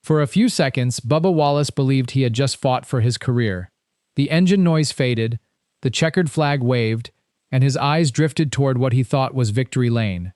For a few seconds, Bubba Wallace believed he had just fought for his career. The engine noise faded, the checkered flag waved, and his eyes drifted toward what he thought was victory lane.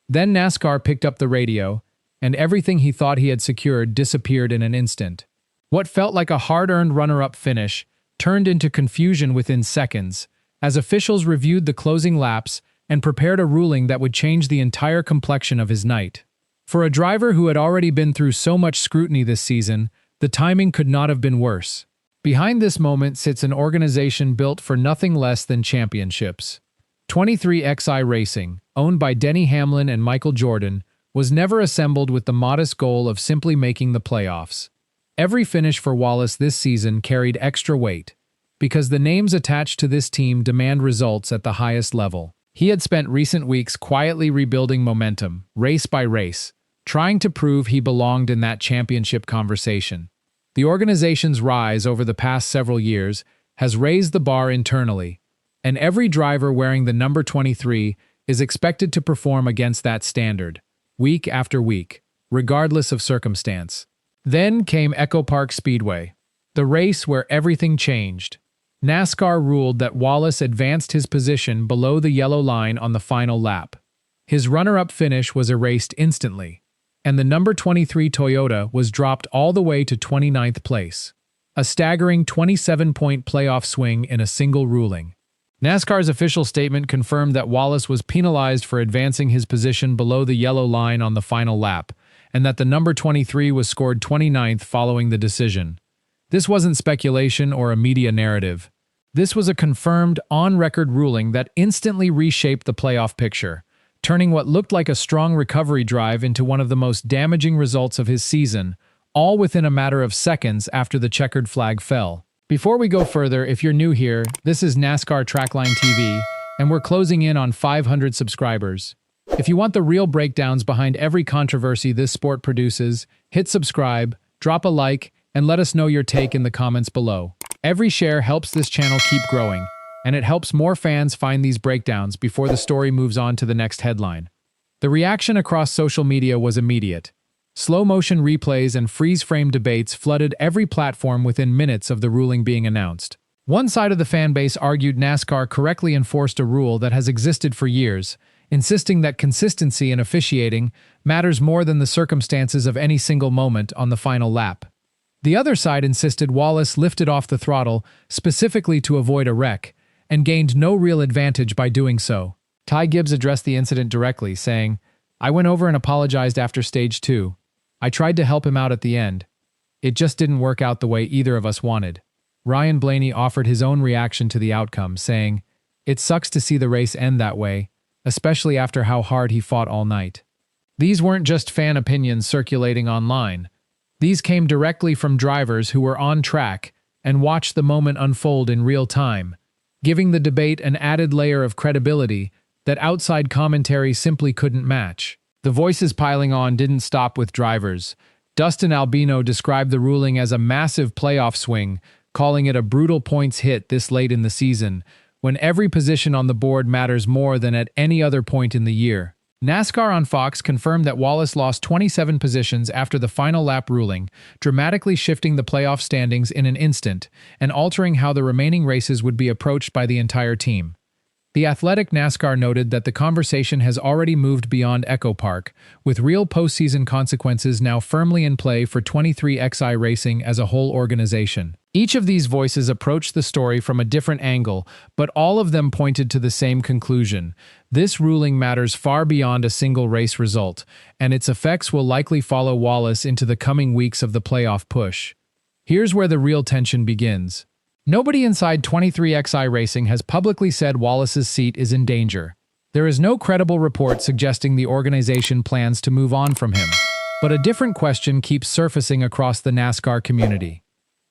Then NASCAR picked up the radio, and everything he thought he had secured disappeared in an instant. What felt like a hard-earned runner-up finish turned into confusion within seconds, as officials reviewed the closing laps and prepared a ruling that would change the entire complexion of his night. For a driver who had already been through so much scrutiny this season, the timing could not have been worse. Behind this moment sits an organization built for nothing less than championships. 23XI Racing, owned by Denny Hamlin and Michael Jordan, was never assembled with the modest goal of simply making the playoffs. Every finish for Wallace this season carried extra weight, because the names attached to this team demand results at the highest level. He had spent recent weeks quietly rebuilding momentum, race by race, trying to prove he belonged in that championship conversation. The organization's rise over the past several years has raised the bar internally, and every driver wearing the number 23 is expected to perform against that standard, week after week, regardless of circumstance. Then came Echo Park Speedway, the race where everything changed. NASCAR ruled that Wallace advanced his position below the yellow line on the final lap. His runner-up finish was erased instantly, and the number 23 Toyota was dropped all the way to 29th place. A staggering 27-point playoff swing in a single ruling. NASCAR's official statement confirmed that Wallace was penalized for advancing his position below the yellow line on the final lap, and that the number 23 was scored 29th following the decision. This wasn't speculation or a media narrative. This was a confirmed, on-record ruling that instantly reshaped the playoff picture, turning what looked like a strong recovery drive into one of the most damaging results of his season, all within a matter of seconds after the checkered flag fell. Before we go further, if you're new here, this is NASCAR Trackline TV, and we're closing in on 500 subscribers. If you want the real breakdowns behind every controversy this sport produces, hit subscribe, drop a like, and let us know your take in the comments below. Every share helps this channel keep growing, and it helps more fans find these breakdowns before the story moves on to the next headline. The reaction across social media was immediate. Slow-motion replays and freeze-frame debates flooded every platform within minutes of the ruling being announced. One side of the fan base argued NASCAR correctly enforced a rule that has existed for years, insisting that consistency in officiating matters more than the circumstances of any single moment on the final lap. The other side insisted Wallace lifted off the throttle specifically to avoid a wreck, and gained no real advantage by doing so. Ty Gibbs addressed the incident directly, saying, "I went over and apologized after stage 2. I tried to help him out at the end. It just didn't work out the way either of us wanted." Ryan Blaney offered his own reaction to the outcome, saying, "It sucks to see the race end that way, especially after how hard he fought all night." These weren't just fan opinions circulating online. These came directly from drivers who were on track and watched the moment unfold in real time, giving the debate an added layer of credibility that outside commentary simply couldn't match. The voices piling on didn't stop with drivers. Dustin Albino described the ruling as a massive playoff swing, calling it a brutal points hit this late in the season, when every position on the board matters more than at any other point in the year. NASCAR on Fox confirmed that Wallace lost 27 positions after the final lap ruling, dramatically shifting the playoff standings in an instant and altering how the remaining races would be approached by the entire team. The Athletic NASCAR noted that the conversation has already moved beyond Echo Park, with real postseason consequences now firmly in play for 23XI Racing as a whole organization. Each of these voices approached the story from a different angle, but all of them pointed to the same conclusion. This ruling matters far beyond a single race result, and its effects will likely follow Wallace into the coming weeks of the playoff push. Here's where the real tension begins. Nobody inside 23XI Racing has publicly said Wallace's seat is in danger. There is no credible report suggesting the organization plans to move on from him, but a different question keeps surfacing across the NASCAR community.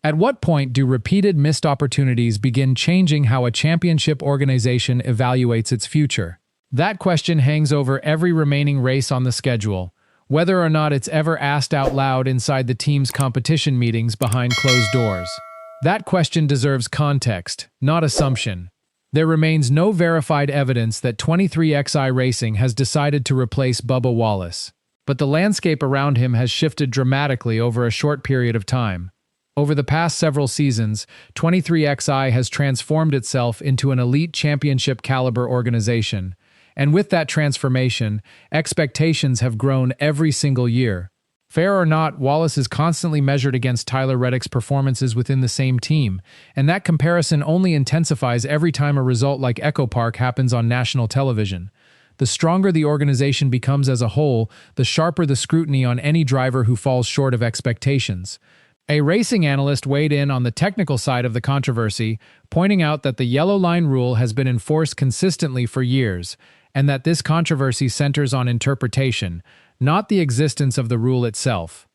At what point do repeated missed opportunities begin changing how a championship organization evaluates its future? That question hangs over every remaining race on the schedule, whether or not it's ever asked out loud inside the team's competition meetings behind closed doors. That question deserves context, not assumption. There remains no verified evidence that 23XI Racing has decided to replace Bubba Wallace. but the landscape around him has shifted dramatically over a short period of time. Over the past several seasons, 23XI has transformed itself into an elite championship-caliber organization, and with that transformation, expectations have grown every single year. Fair or not, Wallace is constantly measured against Tyler Reddick's performances within the same team, and that comparison only intensifies every time a result like Echo Park happens on national television. The stronger the organization becomes as a whole, the sharper the scrutiny on any driver who falls short of expectations. A racing analyst weighed in on the technical side of the controversy, pointing out that the yellow line rule has been enforced consistently for years, and that this controversy centers on interpretation, not the existence of the rule itself.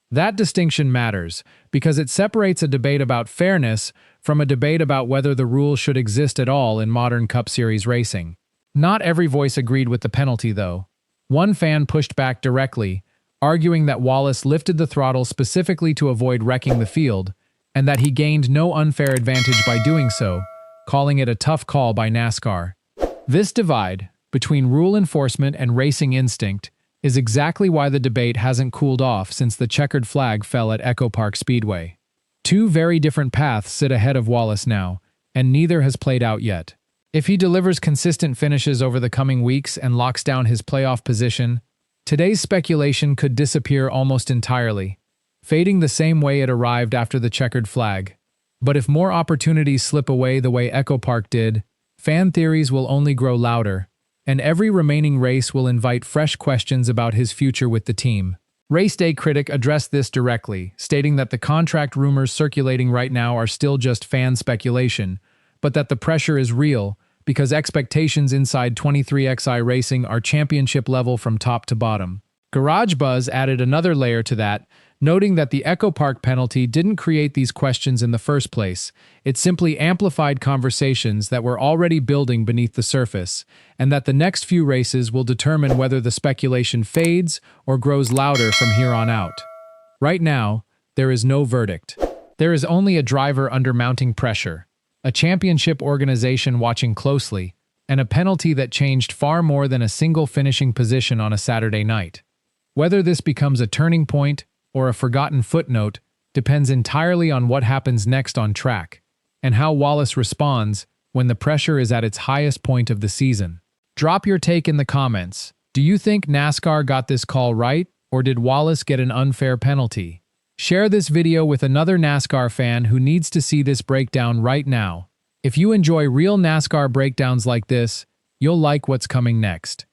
That distinction matters, because it separates a debate about fairness from a debate about whether the rule should exist at all in modern Cup Series racing. Not every voice agreed with the penalty, though. One fan pushed back directly, arguing that Wallace lifted the throttle specifically to avoid wrecking the field, and that he gained no unfair advantage by doing so, calling it a tough call by NASCAR. This divide between rule enforcement and racing instinct is exactly why the debate hasn't cooled off since the checkered flag fell at Echo Park Speedway. Two very different paths sit ahead of Wallace now, and neither has played out yet. If he delivers consistent finishes over the coming weeks and locks down his playoff position, today's speculation could disappear almost entirely, fading the same way it arrived after the checkered flag. But if more opportunities slip away the way Echo Park did, fan theories will only grow louder, and every remaining race will invite fresh questions about his future with the team. Race Day critic addressed this directly, stating that the contract rumors circulating right now are still just fan speculation, but that the pressure is real because expectations inside 23XI racing are championship level from top to bottom. Garage Buzz added another layer to that, noting that the Echo Park penalty didn't create these questions in the first place. It simply amplified conversations that were already building beneath the surface, and that the next few races will determine whether the speculation fades or grows louder from here on out. Right now, there is no verdict. There is only a driver under mounting pressure, a championship organization watching closely, and a penalty that changed far more than a single finishing position on a Saturday night. Whether this becomes a turning point or a forgotten footnote depends entirely on what happens next on track, and how Wallace responds when the pressure is at its highest point of the season. Drop your take in the comments. Do you think NASCAR got this call right, or did Wallace get an unfair penalty? Share this video with another NASCAR fan who needs to see this breakdown right now. If you enjoy real NASCAR breakdowns like this, you'll like what's coming next.